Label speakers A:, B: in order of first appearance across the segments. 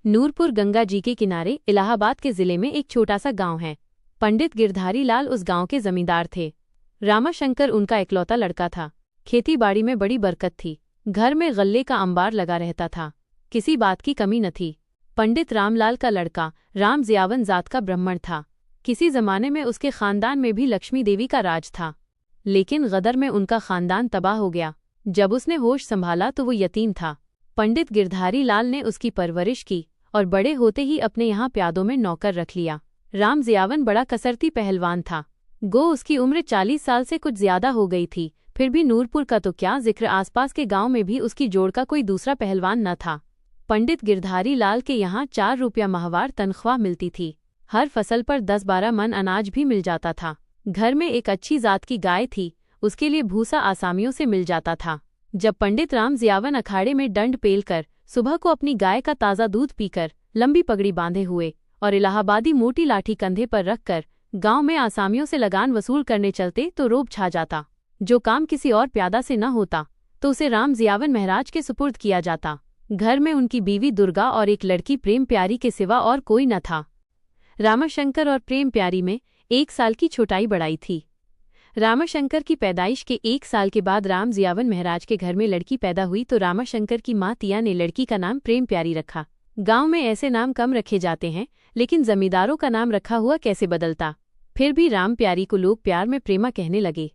A: नूरपुर गंगा जी के किनारे इलाहाबाद के जिले में एक छोटा सा गांव है। पंडित गिरधारी लाल उस गांव के जमींदार थे। रामाशंकर उनका इकलौता लड़का था। खेती बाड़ी में बड़ी बरकत थी। घर में गल्ले का अंबार लगा रहता था। किसी बात की कमी न थी। पंडित रामलाल का लड़का राम जियावन जात का ब्राह्मण था। किसी जमाने में उसके खानदान में भी लक्ष्मी देवी का राज था, लेकिन गदर में उनका खानदान तबाह हो गया। जब उसने होश संभाला तो वो यतीम था। पंडित गिरधारी लाल ने उसकी परवरिश की और बड़े होते ही अपने यहाँ प्यादों में नौकर रख लिया। राम जियावन बड़ा कसरती पहलवान था। गो उसकी उम्र 40 साल से कुछ ज्यादा हो गई थी, फिर भी नूरपुर का तो क्या जिक्र, आसपास के गांव में भी उसकी जोड़ का कोई दूसरा पहलवान न था। पंडित गिरधारी लाल के यहाँ 4 रुपया माहवार तनख्वाह मिलती थी। हर फसल पर 10-12 मन अनाज भी मिल जाता था। घर में एक अच्छी जात की गाय थी, उसके लिए भूसा आसामियों से मिल जाता था। जब पंडित राम जियावन अखाड़े में दंड पेल कर सुबह को अपनी गाय का ताज़ा दूध पीकर लंबी पगड़ी बांधे हुए और इलाहाबादी मोटी लाठी कंधे पर रखकर गांव में आसामियों से लगान वसूल करने चलते तो रोब छा जाता। जो काम किसी और प्यादा से न होता तो उसे राम जियावन महाराज के सुपुर्द किया जाता। घर में उनकी बीवी दुर्गा और एक लड़की प्रेम प्यारी के सिवा और कोई न था। रामाशंकर और प्रेम प्यारी में 1 साल की छोटाई बढ़ाई थी। रामाशंकर की पैदाइश के 1 साल के बाद राम जियावन महाराज के घर में लड़की पैदा हुई तो रामाशंकर की माँ तिया ने लड़की का नाम प्रेम प्यारी रखा। गांव में ऐसे नाम कम रखे जाते हैं, लेकिन जमींदारों का नाम रखा हुआ कैसे बदलता। फिर भी राम प्यारी को लोग प्यार में प्रेमा कहने लगे।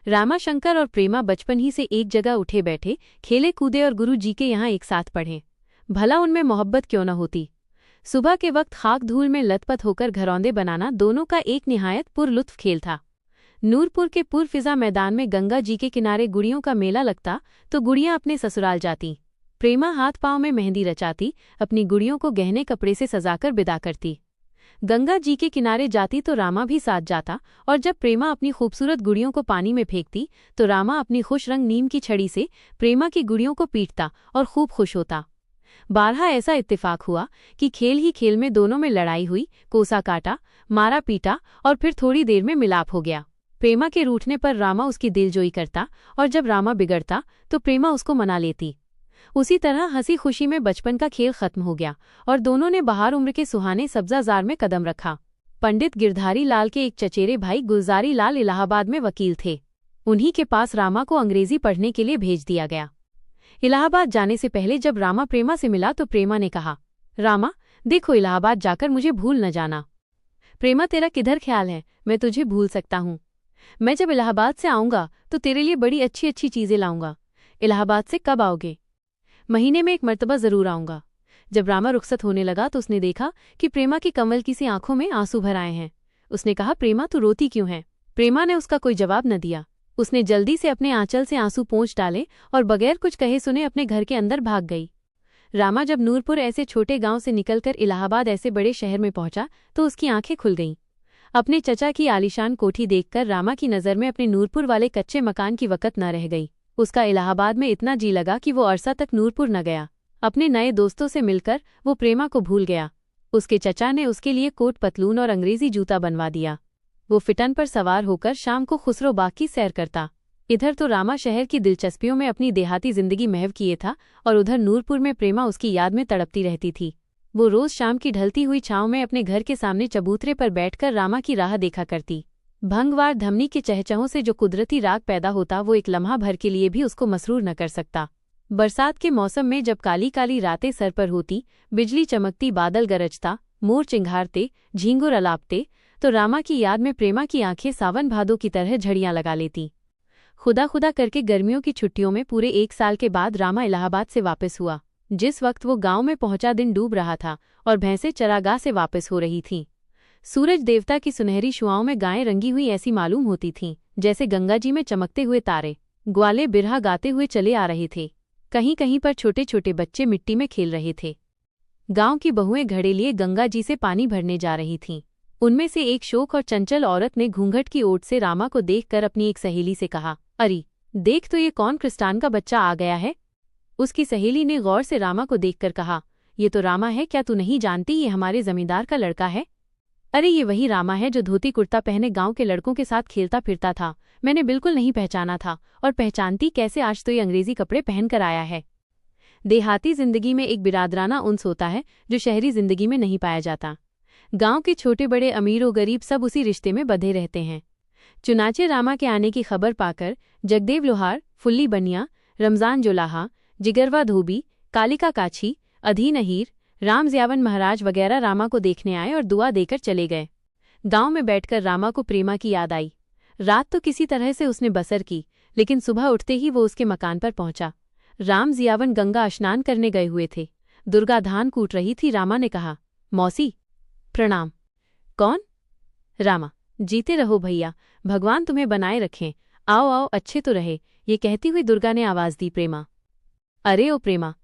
A: रामाशंकर और प्रेमा बचपन ही से एक जगह उठे बैठे, खेले कूदे और गुरु जी के यहाँ एक साथ पढ़े। भला उनमें मोहब्बत क्यों न होती। सुबह के वक्त खाक धूल में लथपथ होकर घरौंदे बनाना दोनों का एक निहायत पुरलुत्फ खेल था। नूरपुर के पुरफिजा मैदान में गंगा जी के किनारे गुड़ियों का मेला लगता तो गुड़ियां अपने ससुराल जाती। प्रेमा हाथ पांव में मेहंदी रचाती, अपनी गुड़ियों को गहने कपड़े से सजाकर विदा करती। गंगा जी के किनारे जाती तो रामा भी साथ जाता, और जब प्रेमा अपनी खूबसूरत गुड़ियों को पानी में फेंकती तो रामा अपनी खुश रंग नीम की छड़ी से प्रेमा की गुड़ियों को पीटता और खूब खुश होता। बारहा ऐसा इत्तेफाक हुआ कि खेल ही खेल में दोनों में लड़ाई हुई, कोसा काटा, मारा पीटा और फिर थोड़ी देर में मिलाप हो गया। प्रेमा के रूठने पर रामा उसकी दिलजोई करता और जब रामा बिगड़ता तो प्रेमा उसको मना लेती। उसी तरह हंसी खुशी में बचपन का खेल खत्म हो गया और दोनों ने बहार उम्र के सुहाने सब्जाजार में कदम रखा। पंडित गिरधारी लाल के एक चचेरे भाई गुलजारी लाल इलाहाबाद में वकील थे। उन्हीं के पास रामा को अंग्रेजी पढ़ने के लिए भेज दिया गया। इलाहाबाद जाने से पहले जब रामा प्रेमा से मिला तो प्रेमा ने कहा, रामा देखो, इलाहाबाद जाकर मुझे भूल न जाना। प्रेमा, तेरा किधर ख्याल है, मैं तुझे भूल सकता हूँ। मैं जब इलाहाबाद से आऊँगा तो तेरे लिए बड़ी अच्छी अच्छी चीज़ें लाऊंगा। इलाहाबाद से कब आओगे? महीने में 1 मरतबा ज़रूर आऊँगा। जब रामा रुखसत होने लगा तो उसने देखा कि प्रेमा की कमल की सी आंखों में आंसू भर आए हैं। उसने कहा, प्रेमा तू रोती क्यों है? प्रेमा ने उसका कोई जवाब न दिया। उसने जल्दी से अपने आंचल से आंसू पोंछ डाले और बगैर कुछ कहे सुने अपने घर के अंदर भाग गई। रामा जब नूरपुर ऐसे छोटे गांव से निकलकर इलाहाबाद ऐसे बड़े शहर में पहुंचा तो उसकी आंखें खुल गईं। अपने चचा की आलीशान कोठी देखकर रामा की नज़र में अपने नूरपुर वाले कच्चे मकान की वक़्त न रह गई। उसका इलाहाबाद में इतना जी लगा कि वो अरसा तक नूरपुर न गया। अपने नए दोस्तों से मिलकर वो प्रेमा को भूल गया। उसके चचा ने उसके लिए कोट पतलून और अंग्रेजी जूता बनवा दिया। वो फिटन पर सवार होकर शाम को खुसरो बाग की सैर करता। इधर तो रामा शहर की दिलचस्पियों में अपनी देहाती जिंदगी महव किए था और उधर नूरपुर में प्रेमा उसकी याद में तड़पती रहती थी। वो रोज शाम की ढलती हुई छाँव में अपने घर के सामने चबूतरे पर बैठकर रामा की राह देखा करती। भंगवार धमनी के चहचहों से जो कुदरती राग पैदा होता वो एक लम्हा भर के लिए भी उसको मसरूर न कर सकता। बरसात के मौसम में जब काली काली रातें सर पर होती, बिजली चमकती, बादल गरजता, मोर चिंघारते, झींगुर अलापते, तो रामा की याद में प्रेमा की आंखें सावन भादों की तरह झड़ियां लगा लेती। खुदा खुदा करके गर्मियों की छुट्टियों में पूरे 1 साल के बाद रामा इलाहाबाद से वापस हुआ। जिस वक्त वो गांव में पहुंचा दिन डूब रहा था और भैंसें चरागाह से वापस हो रही थीं। सूरज देवता की सुनहरी शुआओं में गायें रंगी हुई ऐसी मालूम होती थीं जैसे गंगा जी में चमकते हुए तारे। ग्वाले बिरहा गाते हुए चले आ रहे थे। कहीं कहीं पर छोटे छोटे बच्चे मिट्टी में खेल रहे थे। गांव की बहुएं घड़े लिए गंगा जी से पानी भरने जा रही थीं। उनमें से एक शोक और चंचल औरत ने घूंघट की ओट से रामा को देखकर अपनी एक सहेली से कहा, अरे देख तो ये कौन क्रिस्टान का बच्चा आ गया है। उसकी सहेली ने गौर से रामा को देखकर कहा, ये तो रामा है, क्या तू नहीं जानती ये हमारे जमींदार का लड़का है? अरे ये वही रामा है जो धोती कुर्ता पहने गांव के लड़कों के साथ खेलता फिरता था। मैंने बिल्कुल नहीं पहचाना था, और पहचानती कैसे, आज तो ये अंग्रेजी कपड़े पहनकर आया है। देहाती जिंदगी में एक बिरादराना उन्स होता है जो शहरी जिंदगी में नहीं पाया जाता। गांव के छोटे बड़े अमीर और गरीब सब उसी रिश्ते में बंधे रहते हैं। चुनाचे रामा के आने की खबर पाकर जगदेव लोहार, फुल्ली बनिया, रमजान जोलाहा, जिगरवा धोबी, कालिका काछी, अधीन अहीर, राम जियावन महाराज वगैरह रामा को देखने आए और दुआ देकर चले गए। गांव में बैठकर रामा को प्रेमा की याद आई। रात तो किसी तरह से उसने बसर की, लेकिन सुबह उठते ही वो उसके मकान पर पहुंचा। राम जियावन गंगा स्नान करने गए हुए थे। दुर्गा धान कूट रही थी। रामा ने कहा, मौसी प्रणाम। कौन? रामा, जीते रहो भैया, भगवान तुम्हें बनाए रखें। आओ आओ, अच्छे तो रहे। ये कहती हुई दुर्गा ने आवाज दी, प्रेमा। अरे ओ प्रेमा,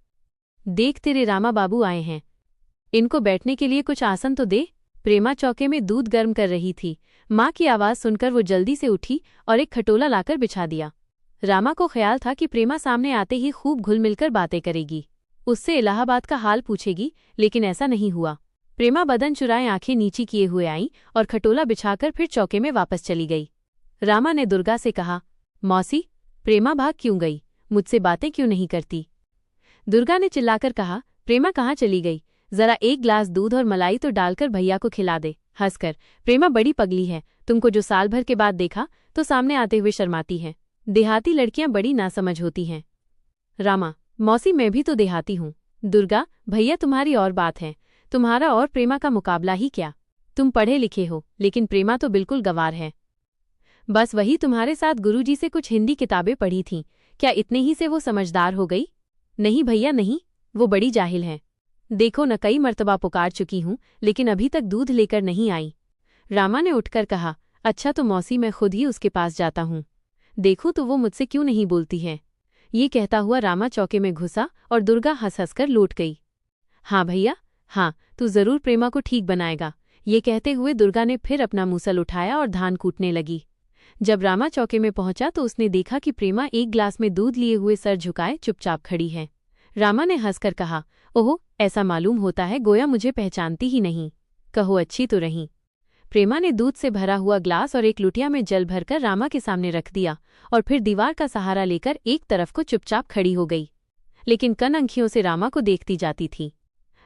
A: देख तेरे रामा बाबू आए हैं, इनको बैठने के लिए कुछ आसन तो दे। प्रेमा चौके में दूध गर्म कर रही थी। माँ की आवाज सुनकर वो जल्दी से उठी और एक खटोला लाकर बिछा दिया। रामा को ख्याल था कि प्रेमा सामने आते ही खूब घुल मिलकर बातें करेगी, उससे इलाहाबाद का हाल पूछेगी, लेकिन ऐसा नहीं हुआ। प्रेमा बदन चुराए आंखें नीची किए हुए आई और खटोला बिछाकर फिर चौके में वापस चली गई। रामा ने दुर्गा से कहा, मौसी, प्रेमा भाग क्यों गई? मुझसे बातें क्यों नहीं करती? दुर्गा ने चिल्लाकर कहा, प्रेमा कहाँ चली गई? जरा एक ग्लास दूध और मलाई तो डालकर भैया को खिला दे। हंसकर, प्रेमा बड़ी पगली है, तुमको जो साल भर के बाद देखा तो सामने आते हुए शर्माती है। देहाती लड़कियां बड़ी नासमझ होती हैं। रामा, मौसी मैं भी तो देहाती हूँ। दुर्गा, भैया तुम्हारी और बात है, तुम्हारा और प्रेमा का मुकाबला ही क्या। तुम पढ़े लिखे हो, लेकिन प्रेमा तो बिल्कुल गंवार है। बस वही तुम्हारे साथ गुरुजी से कुछ हिंदी किताबें पढ़ी थीं, क्या इतने ही से वो समझदार हो गई? नहीं भैया नहीं, वो बड़ी जाहिल है। देखो न, कई मर्तबा पुकार चुकी हूँ, लेकिन अभी तक दूध लेकर नहीं आई। रामा ने उठकर कहा, अच्छा तो मौसी मैं खुद ही उसके पास जाता हूँ, देखूँ तो वो मुझसे क्यों नहीं बोलती है। ये कहता हुआ रामा चौके में घुसा और दुर्गा हंस हंसकर लौट गई। हाँ भैया, हाँ, तू जरूर प्रेमा को ठीक बनाएगा। ये कहते हुए दुर्गा ने फिर अपना मूसल उठाया और धान कूटने लगी। जब रामा चौके में पहुंचा तो उसने देखा कि प्रेमा एक ग्लास में दूध लिए हुए सर झुकाए चुपचाप खड़ी है। रामा ने हंसकर कहा, ओह, ऐसा मालूम होता है गोया मुझे पहचानती ही नहीं। कहो अच्छी तो रही। प्रेमा ने दूध से भरा हुआ ग्लास और एक लुटिया में जल भरकर रामा के सामने रख दिया और फिर दीवार का सहारा लेकर एक तरफ को चुपचाप खड़ी हो गई, लेकिन कनअंखियों से रामा को देखती जाती थी।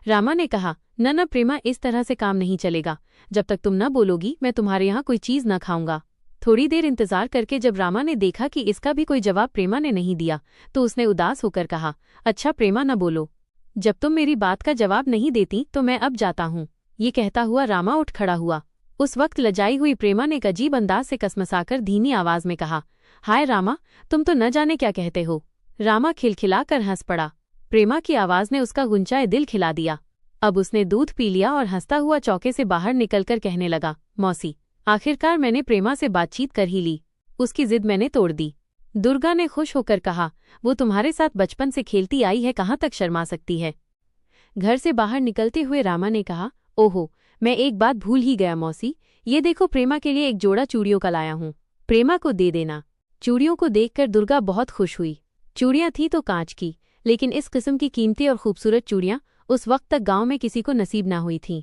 A: रामा ने कहा, न प्रेमा, इस तरह से काम नहीं चलेगा। जब तक तुम न बोलोगी मैं तुम्हारे यहाँ कोई चीज न खाऊंगा। थोड़ी देर इंतजार करके जब रामा ने देखा कि इसका भी कोई जवाब प्रेमा ने नहीं दिया तो उसने उदास होकर कहा, अच्छा प्रेमा न बोलो, जब तुम मेरी बात का जवाब नहीं देती तो मैं अब जाता हूँ। ये कहता हुआ रामा उठ खड़ा हुआ। उस वक्त लजाई हुई प्रेमा ने एक अजीब अंदाज से कसमसाकर धीमी आवाज में कहा, हाय रामा, तुम तो न जाने क्या कहते हो। रामा खिलखिलाकर हंस पड़ा। प्रेमा की आवाज ने उसका गुंचाए दिल खिला दिया। अब उसने दूध पी लिया और हंसता हुआ चौके से बाहर निकलकर कहने लगा, मौसी, आखिरकार मैंने प्रेमा से बातचीत कर ही ली, उसकी जिद मैंने तोड़ दी। दुर्गा ने खुश होकर कहा, वो तुम्हारे साथ बचपन से खेलती आई है, कहाँ तक शर्मा सकती है। घर से बाहर निकलते हुए रामा ने कहा, ओहो, मैं एक बात भूल ही गया मौसी, ये देखो प्रेमा के लिए एक जोड़ा चूड़ियों का लाया हूँ, प्रेमा को दे देना। चूड़ियों को देखकर दुर्गा बहुत खुश हुई। चूड़ियाँ थी तो कांच की, लेकिन इस किस्म की कीमती और खूबसूरत चूड़ियाँ उस वक्त तक गांव में किसी को नसीब ना हुई थीं।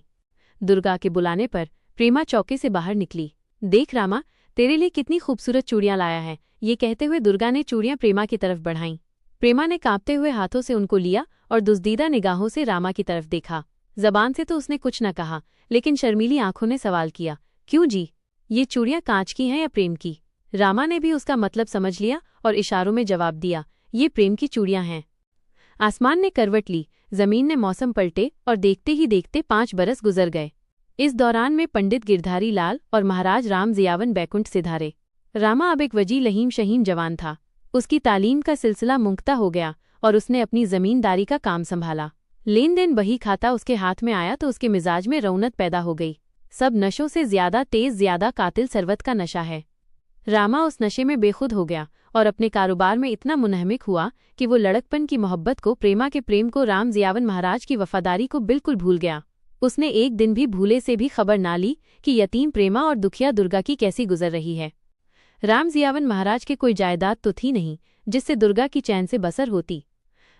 A: दुर्गा के बुलाने पर प्रेमा चौके से बाहर निकली। देख रामा, तेरे लिए कितनी खूबसूरत चूड़ियाँ लाया है। ये कहते हुए दुर्गा ने चूड़ियाँ प्रेमा की तरफ बढ़ाईं। प्रेमा ने कांपते हुए हाथों से उनको लिया और दुस्दीदा निगाहों से रामा की तरफ देखा। जबान से तो उसने कुछ न कहा, लेकिन शर्मीली आंखों ने सवाल किया, क्यों जी, ये चूड़ियाँ कांच की हैं या प्रेम की? रामा ने भी उसका मतलब समझ लिया और इशारों में जवाब दिया, ये प्रेम की चूड़ियाँ हैं। आसमान ने करवट ली, जमीन ने मौसम पलटे और देखते ही देखते 5 बरस गुजर गए। इस दौरान में पंडित गिरधारी लाल और महाराज राम जियावन बैकुंठ सिधारे। रामा अब एक वजी लहीम शहीम जवान था। उसकी तालीम का सिलसिला मुंक्ता हो गया और उसने अपनी जमींदारी का काम संभाला। लेन देन बही खाता उसके हाथ में आया तो उसके मिजाज में रौनक पैदा हो गई। सब नशों से ज्यादा तेज, ज्यादा कातिल सरवत का नशा है। रामा उस नशे में बेखुद हो गया और अपने कारोबार में इतना मुनहमिक हुआ कि वो लड़कपन की मोहब्बत को, प्रेमा के प्रेम को, राम जियावन महाराज की वफादारी को बिल्कुल भूल गया। उसने एक दिन भी भूले से भी खबर ना ली कि यतीम प्रेमा और दुखिया दुर्गा की कैसी गुजर रही है। राम जियावन महाराज के कोई जायदाद तो थी नहीं जिससे दुर्गा की चैन से बसर होती।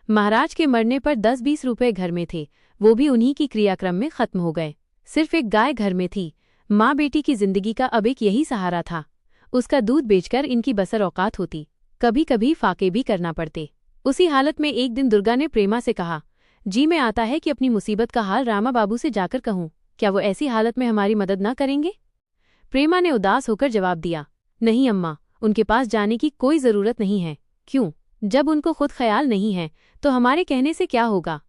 A: महाराज के मरने पर 10-20 रुपए घर में थे, वो भी उन्हीं की क्रियाक्रम में खत्म हो गए। सिर्फ एक गाय घर में थी। माँ बेटी की जिंदगी का अब एक यही सहारा था। उसका दूध बेचकर इनकी बसर औकात होती, कभी कभी फाके भी करना पड़ते। उसी हालत में एक दिन दुर्गा ने प्रेमा से कहा, जी मैं आता है कि अपनी मुसीबत का हाल रामा बाबू से जाकर कहूँ, क्या वो ऐसी हालत में हमारी मदद न करेंगे? प्रेमा ने उदास होकर जवाब दिया, नहीं अम्मा, उनके पास जाने की कोई ज़रूरत नहीं है। क्यों? जब उनको खुद ख्याल नहीं है तो हमारे कहने से क्या होगा?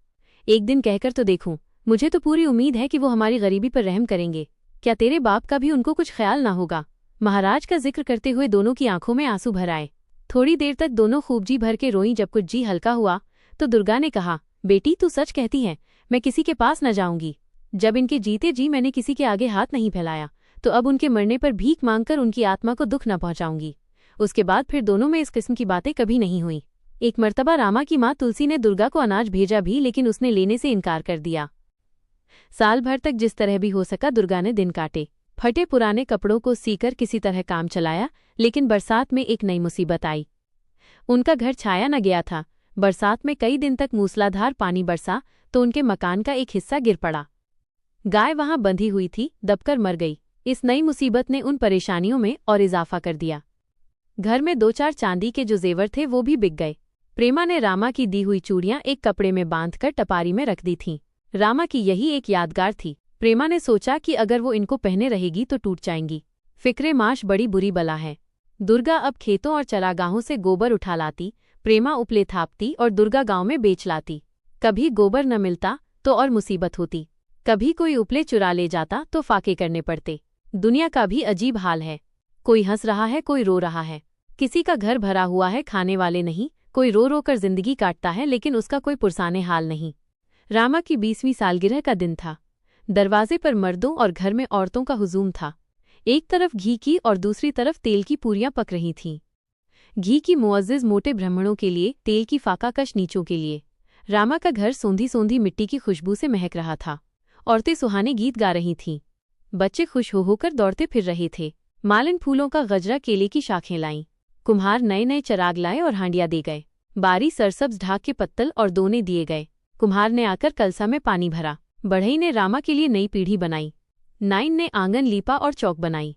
A: एक दिन कहकर तो देखूं, मुझे तो पूरी उम्मीद है कि वो हमारी गरीबी पर रहम करेंगे। क्या तेरे बाप का भी उनको कुछ ख्याल ना होगा? महाराज का जिक्र करते हुए दोनों की आंखों में आंसू भर आए। थोड़ी देर तक दोनों खूब जी भर के रोईं। जब कुछ जी हल्का हुआ तो दुर्गा ने कहा, बेटी तू सच कहती है, मैं किसी के पास न जाऊंगी। जब इनके जीते जी मैंने किसी के आगे हाथ नहीं फैलाया तो अब उनके मरने पर भीख मांगकर उनकी आत्मा को दुख न पहुंचाऊंगी। उसके बाद फिर दोनों में इस किस्म की बातें कभी नहीं हुई। एक मर्तबा रामा की माँ तुलसी ने दुर्गा को अनाज भेजा भी, लेकिन उसने लेने से इनकार कर दिया। साल भर तक जिस तरह भी हो सका दुर्गा ने दिन काटे। फटे पुराने कपड़ों को सीकर किसी तरह काम चलाया, लेकिन बरसात में एक नई मुसीबत आई। उनका घर छाया न गया था। बरसात में कई दिन तक मूसलाधार पानी बरसा तो उनके मकान का एक हिस्सा गिर पड़ा। गाय वहां बंधी हुई थी, दबकर मर गई। इस नई मुसीबत ने उन परेशानियों में और इजाफा कर दिया। घर में 2-4 चांदी के जो जेवर थे वो भी बिक गए। प्रेमा ने रामा की दी हुई चूड़ियां एक कपड़े में बांधकर टपारी में रख दी थीं। रामा की यही एक यादगार थी। प्रेमा ने सोचा कि अगर वो इनको पहने रहेगी तो टूट जाएंगी। फिक्रे माश बड़ी बुरी बला है। दुर्गा अब खेतों और चरागाहों से गोबर उठा लाती, प्रेमा उपले थापती और दुर्गा गांव में बेच लाती। कभी गोबर न मिलता तो और मुसीबत होती। कभी कोई उपले चुरा ले जाता तो फाके करने पड़ते। दुनिया का भी अजीब हाल है। कोई हंस रहा है, कोई रो रहा है। किसी का घर भरा हुआ है, खाने वाले नहीं। कोई रो रो कर जिंदगी काटता है, लेकिन उसका कोई पुरसाने हाल नहीं। रामा की 20वीं सालगिरह का दिन था। दरवाजे पर मर्दों और घर में औरतों का हुजूम था। एक तरफ घी की और दूसरी तरफ तेल की पूरियां पक रही थीं। घी की मुअज़्ज़िज़ मोटे ब्राह्मणों के लिए, तेल की फाकाकश नीचों के लिए। रामा का घर सोंधी सोंधी मिट्टी की खुशबू से महक रहा था। औरतें सुहाने गीत गा रही थीं। बच्चे खुश हो होकर दौड़ते फिर रहे थे। मालिन फूलों का गजरा केले की शाखें लाईं। कुम्हार नए नए चराग लाए और हांडियां दे गए। बारी सरसब्ज ढाक के पत्तल और दोने दिए गए। कुम्हार ने आकर कलसा में पानी भरा। बढ़ई ने रामा के लिए नई पीढ़ी बनाई। नाइन ने आंगन लीपा और चौक बनाई।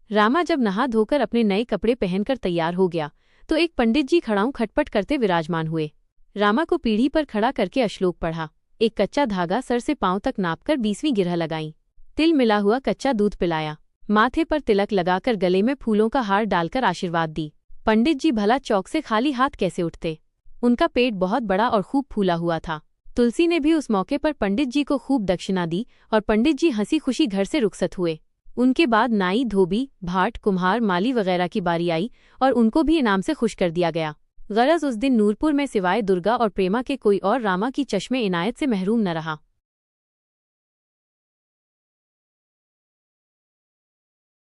A: रामा जब नहा धोकर अपने नए कपड़े पहनकर तैयार हो गया तो एक पंडित जी खड़ाऊं खटपट करते विराजमान हुए। रामा को पीढ़ी पर खड़ा करके अश्लोक पढ़ा। एक कच्चा धागा सर से पांव तक नापकर 20वीं गिरह लगाई। तिल मिला हुआ कच्चा दूध पिलाया। माथे पर तिलक लगाकर गले में फूलों का हार डालकर आशीर्वाद दी। पंडित जी भला चौक से खाली हाथ कैसे उठते? उनका पेट बहुत बड़ा और खूब फूला हुआ था। तुलसी ने भी उस मौके पर पंडित जी को खूब दक्षिणा दी और पंडित जी हंसी खुशी घर से रुखसत हुए। उनके बाद नाई, धोबी, भाट, कुम्हार, माली वगैरह की बारी आई और उनको भी इनाम से खुश कर दिया गया। गरज उस दिन नूरपुर में सिवाय दुर्गा और प्रेमा के कोई और रामा की चश्मे इनायत से महरूम न रहा।